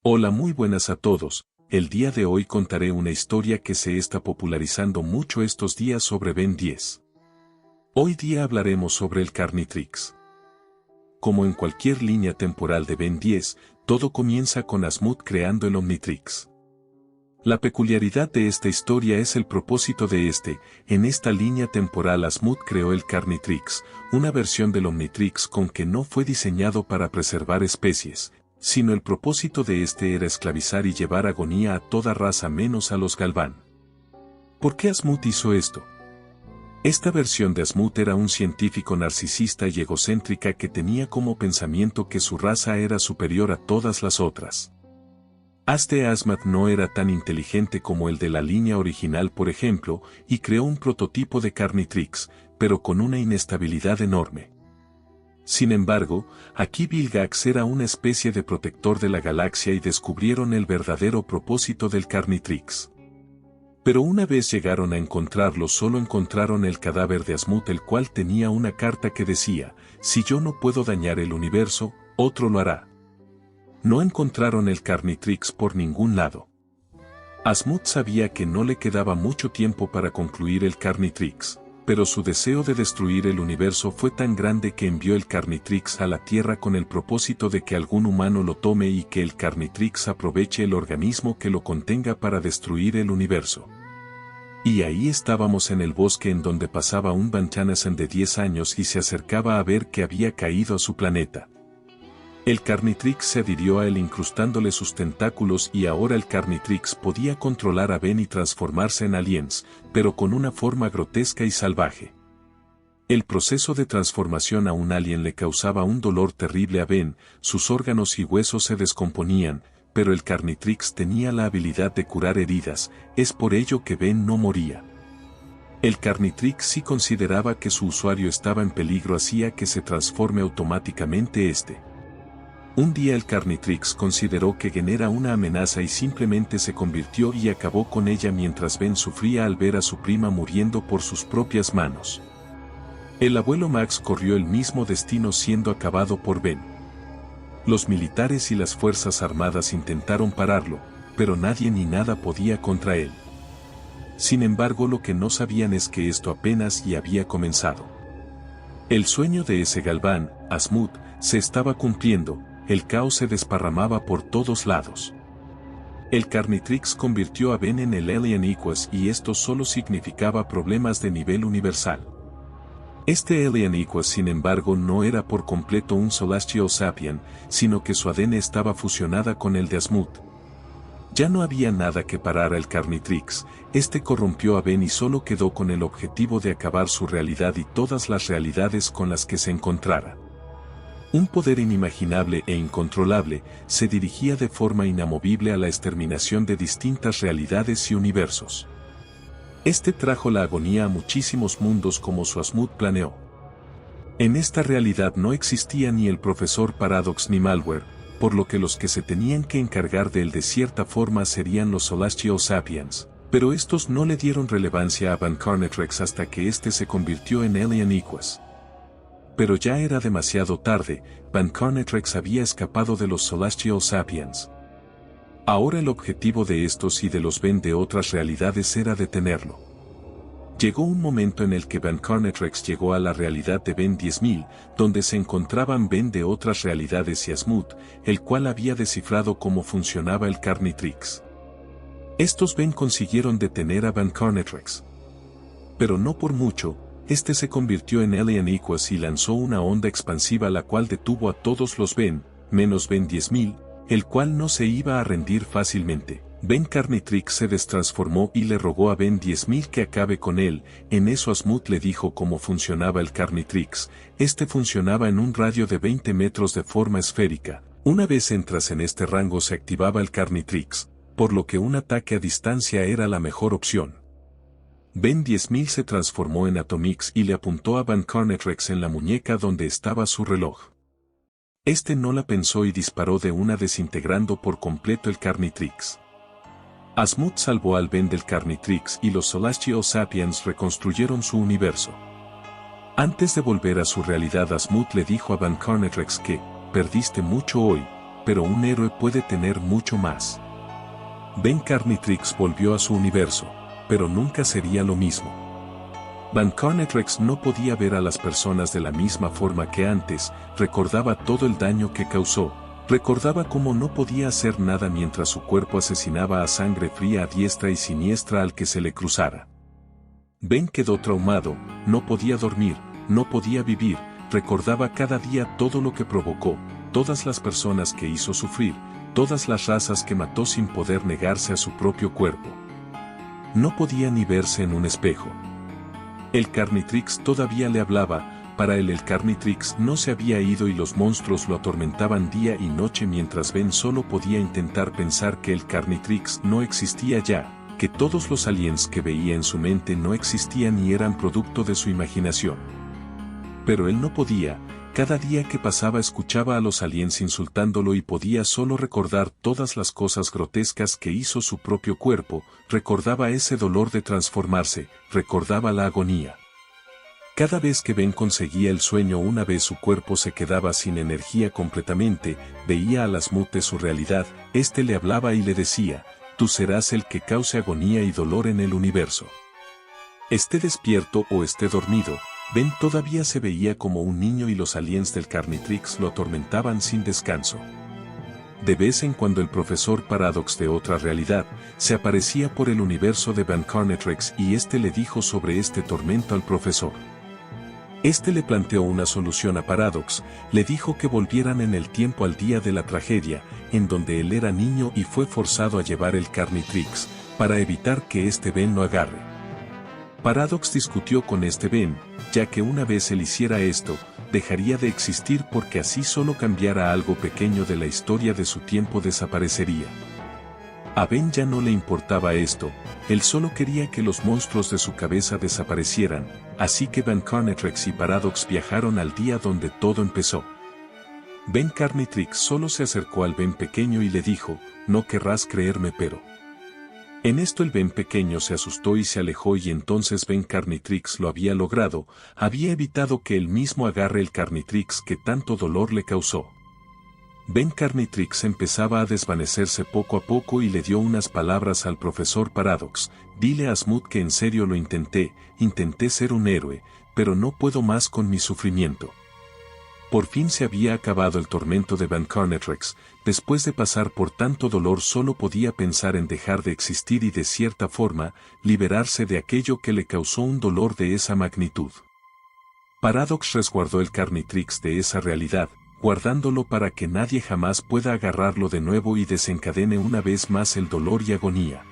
Hola, muy buenas a todos. El día de hoy contaré una historia que se está popularizando mucho estos días sobre Ben 10. Hoy día hablaremos sobre el Carnitrix. Como en cualquier línea temporal de Ben 10, todo comienza con Asmut creando el Omnitrix. La peculiaridad de esta historia es el propósito de en esta línea temporal Asmut creó el Carnitrix, una versión del Omnitrix con que no fue diseñado para preservar especies, sino el propósito de era esclavizar y llevar agonía a toda raza menos a los Galvan. ¿Por qué Asmut hizo esto? Esta versión de Asmut era un científico narcisista y egocéntrica que tenía como pensamiento que su raza era superior a todas las otras. Asmat no era tan inteligente como el de la línea original, por ejemplo, y creó un prototipo de Carnitrix, pero con una inestabilidad enorme. Sin embargo, aquí Vilgax era una especie de protector de la galaxia y descubrieron el verdadero propósito del Carnitrix. Pero una vez llegaron a encontrarlo, solo encontraron el cadáver de Asmut, el cual tenía una carta que decía: si yo no puedo dañar el universo, otro lo hará. No encontraron el Carnitrix por ningún lado. Asmut sabía que no le quedaba mucho tiempo para concluir el Carnitrix, pero su deseo de destruir el universo fue tan grande que envió el Carnitrix a la Tierra con el propósito de que algún humano lo tome y que el Carnitrix aproveche el organismo que lo contenga para destruir el universo. Y ahí estábamos en el bosque en donde pasaba un Banchanasan de 10 años y se acercaba a ver que había caído a su planeta. El Carnitrix se adhirió a él incrustándole sus tentáculos y ahora el Carnitrix podía controlar a Ben y transformarse en aliens, pero con una forma grotesca y salvaje. El proceso de transformación a un alien le causaba un dolor terrible a Ben, sus órganos y huesos se descomponían, pero el Carnitrix tenía la habilidad de curar heridas, es por ello que Ben no moría. El Carnitrix, si consideraba que su usuario estaba en peligro, hacía que se transforme automáticamente. Un día el Carnitrix consideró que Ben era una amenaza y simplemente se convirtió y acabó con ella mientras Ben sufría al ver a su prima muriendo por sus propias manos. El abuelo Max corrió el mismo destino siendo acabado por Ben. Los militares y las fuerzas armadas intentaron pararlo, pero nadie ni nada podía contra él. Sin embargo, lo que no sabían es que esto apenas había comenzado. El sueño de ese Galvan, Asmut, se estaba cumpliendo. El caos se desparramaba por todos lados. El Carnitrix convirtió a Ben en el Alien Equus y esto solo significaba problemas de nivel universal. Este Alien Equus, sin embargo, no era por completo un Celestial Sapien, sino que su ADN estaba fusionada con el de Asmut. Ya no había nada que parar al Carnitrix, corrompió a Ben y solo quedó con el objetivo de acabar su realidad y todas las realidades con las que se encontrara. Un poder inimaginable e incontrolable se dirigía de forma inamovible a la exterminación de distintas realidades y universos. Trajo la agonía a muchísimos mundos como su Asmut planeó. En esta realidad no existía ni el profesor Paradox ni Malware, por lo que los que se tenían que encargar de él de cierta forma serían los Celestial Sapiens, pero estos no le dieron relevancia a Van Carnetrex hasta que se convirtió en Alien Equus. Pero ya era demasiado tarde, Van Carnetrex había escapado de los Celestial Sapiens. Ahora el objetivo de estos y de los Ben de otras realidades era detenerlo. Llegó un momento en el que Van Carnetrex llegó a la realidad de Ben 10.000, donde se encontraban Ben de otras realidades y Asmut, el cual había descifrado cómo funcionaba el Carnitrix. Estos Ben consiguieron detener a Van Carnetrex. Pero no por mucho. Se convirtió en Alien Equus y lanzó una onda expansiva la cual detuvo a todos los Ben, menos Ben 10.000, el cual no se iba a rendir fácilmente. Ben Carnitrix se destransformó y le rogó a Ben 10.000 que acabe con él. En eso Asmut le dijo cómo funcionaba el Carnitrix. Funcionaba en un radio de 20 metros de forma esférica. Una vez entras en este rango se activaba el Carnitrix, por lo que un ataque a distancia era la mejor opción. Ben 10.000 se transformó en Atomix y le apuntó a Van Carnetrex en la muñeca donde estaba su reloj. No la pensó y disparó de una desintegrando por completo el Carnitrix. Asmut salvó al Ben del Carnitrix y los Celestial Sapiens reconstruyeron su universo. Antes de volver a su realidad, Asmut le dijo a Van Carnetrex que, perdiste mucho hoy, pero un héroe puede tener mucho más. Ben Carnitrix volvió a su universo, pero nunca sería lo mismo. Ben Carnitrix no podía ver a las personas de la misma forma que antes, recordaba todo el daño que causó, recordaba cómo no podía hacer nada mientras su cuerpo asesinaba a sangre fría a diestra y siniestra al que se le cruzara. Ben quedó traumado, no podía dormir, no podía vivir, recordaba cada día todo lo que provocó, todas las personas que hizo sufrir, todas las razas que mató sin poder negarse a su propio cuerpo. No podía ni verse en un espejo. El Carnitrix todavía le hablaba, para él el Carnitrix no se había ido y los monstruos lo atormentaban día y noche mientras Ben solo podía intentar pensar que el Carnitrix no existía ya, que todos los aliens que veía en su mente no existían y eran producto de su imaginación. Pero él no podía, cada día que pasaba escuchaba a los aliens insultándolo y podía solo recordar todas las cosas grotescas que hizo su propio cuerpo, recordaba ese dolor de transformarse, recordaba la agonía. Cada vez que Ben conseguía el sueño una vez su cuerpo se quedaba sin energía completamente, veía a Lasmut de su realidad, este le hablaba y le decía, tú serás el que cause agonía y dolor en el universo. Esté despierto o esté dormido, Ben todavía se veía como un niño y los aliens del Carnitrix lo atormentaban sin descanso. De vez en cuando el profesor Paradox de otra realidad se aparecía por el universo de Ben Carnitrix y este le dijo sobre este tormento al profesor. Este le planteó una solución a Paradox, le dijo que volvieran en el tiempo al día de la tragedia, en donde él era niño y fue forzado a llevar el Carnitrix, para evitar que este Ben lo agarre. Paradox discutió con este Ben, ya que una vez él hiciera esto, dejaría de existir porque así solo cambiara algo pequeño de la historia de su tiempo desaparecería. A Ben ya no le importaba esto, él solo quería que los monstruos de su cabeza desaparecieran, así que Ben Carnitrix y Paradox viajaron al día donde todo empezó. Ben Carnitrix solo se acercó al Ben pequeño y le dijo, no querrás creerme pero... En esto el Ben pequeño se asustó y se alejó y entonces Ben Carnitrix lo había logrado, había evitado que él mismo agarre el Carnitrix que tanto dolor le causó. Ben Carnitrix empezaba a desvanecerse poco a poco y le dio unas palabras al profesor Paradox, dile a Asmut que en serio lo intenté ser un héroe, pero no puedo más con mi sufrimiento. Por fin se había acabado el tormento de Ben Carnitrix, después de pasar por tanto dolor solo podía pensar en dejar de existir y de cierta forma, liberarse de aquello que le causó un dolor de esa magnitud. Paradox resguardó el Carnitrix de esa realidad, guardándolo para que nadie jamás pueda agarrarlo de nuevo y desencadene una vez más el dolor y agonía.